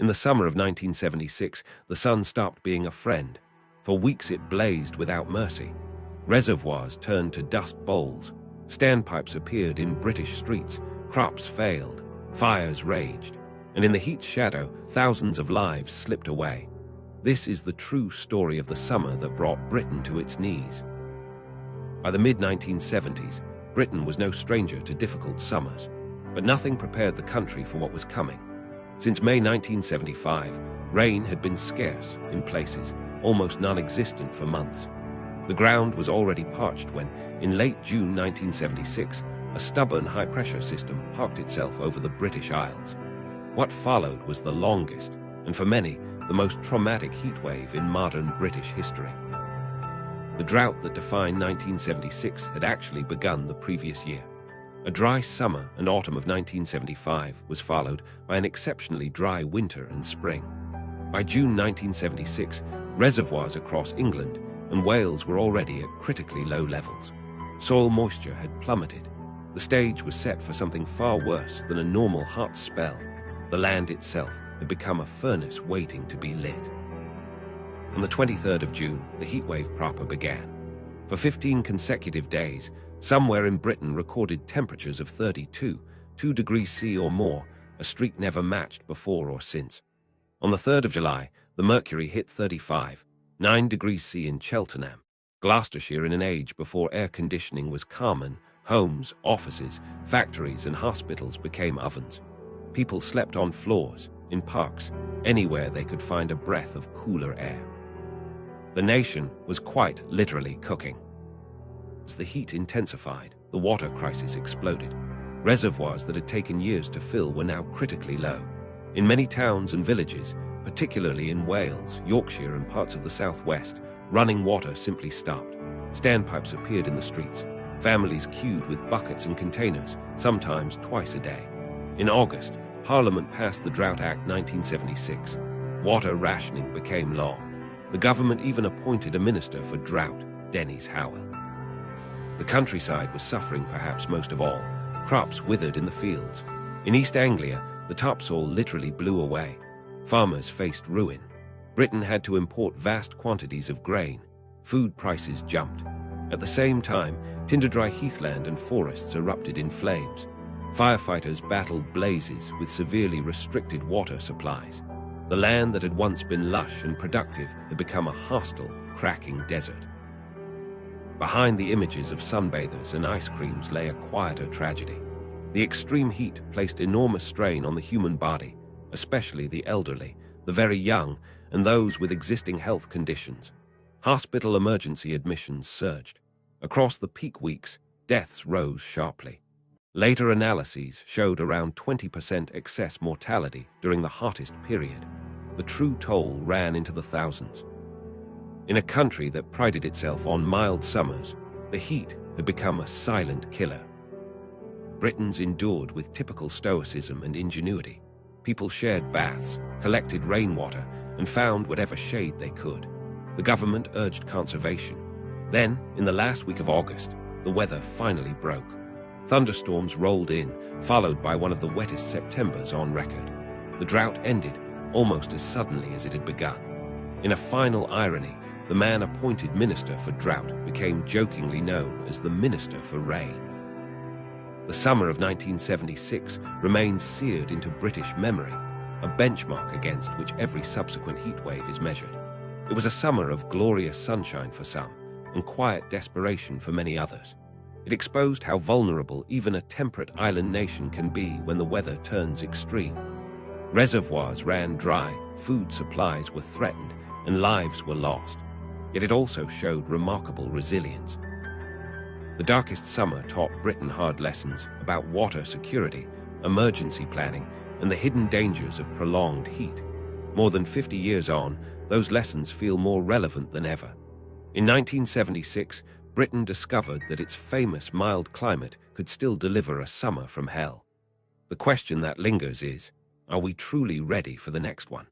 In the summer of 1976, the sun stopped being a friend. For weeks it blazed without mercy. Reservoirs turned to dust bowls. Standpipes appeared in British streets. Crops failed. Fires raged. And in the heat's shadow, thousands of lives slipped away. This is the true story of the summer that brought Britain to its knees. By the mid-1970s, Britain was no stranger to difficult summers, but nothing prepared the country for what was coming. Since May 1975, rain had been scarce in places, almost non-existent for months. The ground was already parched when, in late June 1976, a stubborn high-pressure system parked itself over the British Isles. What followed was the longest, and for many, the most traumatic heatwave in modern British history. The drought that defined 1976 had actually begun the previous year. A dry summer and autumn of 1975 was followed by an exceptionally dry winter and spring. By June 1976, reservoirs across England and Wales were already at critically low levels. Soil moisture had plummeted. The stage was set for something far worse than a normal hot spell. The land itself had become a furnace waiting to be lit. On the 23rd of June, the heatwave proper began. For 15 consecutive days, somewhere in Britain recorded temperatures of 32 degrees C or more, a streak never matched before or since. On the 3rd of July, the mercury hit 35, 9 degrees C in Cheltenham, Gloucestershire, in an age before air conditioning was common. Homes, offices, factories and hospitals became ovens. People slept on floors, in parks, anywhere they could find a breath of cooler air. The nation was quite literally cooking. As the heat intensified, the water crisis exploded. Reservoirs that had taken years to fill were now critically low. In many towns and villages, particularly in Wales, Yorkshire and parts of the southwest, running water simply stopped. Standpipes appeared in the streets. Families queued with buckets and containers, sometimes twice a day. In August, Parliament passed the Drought Act 1976. Water rationing became law. The government even appointed a minister for drought, Dennis Howell. The countryside was suffering perhaps most of all. Crops withered in the fields. In East Anglia, the topsoil literally blew away. Farmers faced ruin. Britain had to import vast quantities of grain. Food prices jumped. At the same time, tinder-dry heathland and forests erupted in flames. Firefighters battled blazes with severely restricted water supplies. The land that had once been lush and productive had become a hostile, cracking desert. Behind the images of sunbathers and ice creams lay a quieter tragedy. The extreme heat placed enormous strain on the human body, especially the elderly, the very young, and those with existing health conditions. Hospital emergency admissions surged. Across the peak weeks, deaths rose sharply. Later analyses showed around 20% excess mortality during the hottest period. The true toll ran into the thousands. In a country that prided itself on mild summers, the heat had become a silent killer. Britons endured with typical stoicism and ingenuity. People shared baths, collected rainwater, and found whatever shade they could. The government urged conservation. Then, in the last week of August, the weather finally broke. Thunderstorms rolled in, followed by one of the wettest Septembers on record. The drought ended almost as suddenly as it had begun. In a final irony, the man appointed Minister for Drought became jokingly known as the Minister for Rain. The summer of 1976 remains seared into British memory, a benchmark against which every subsequent heatwave is measured. It was a summer of glorious sunshine for some, and quiet desperation for many others. It exposed how vulnerable even a temperate island nation can be when the weather turns extreme. Reservoirs ran dry, food supplies were threatened, and lives were lost. Yet it also showed remarkable resilience. The darkest summer taught Britain hard lessons about water security, emergency planning, and the hidden dangers of prolonged heat. More than 50 years on, those lessons feel more relevant than ever. In 1976, Britain discovered that its famous mild climate could still deliver a summer from hell. The question that lingers is, are we truly ready for the next one?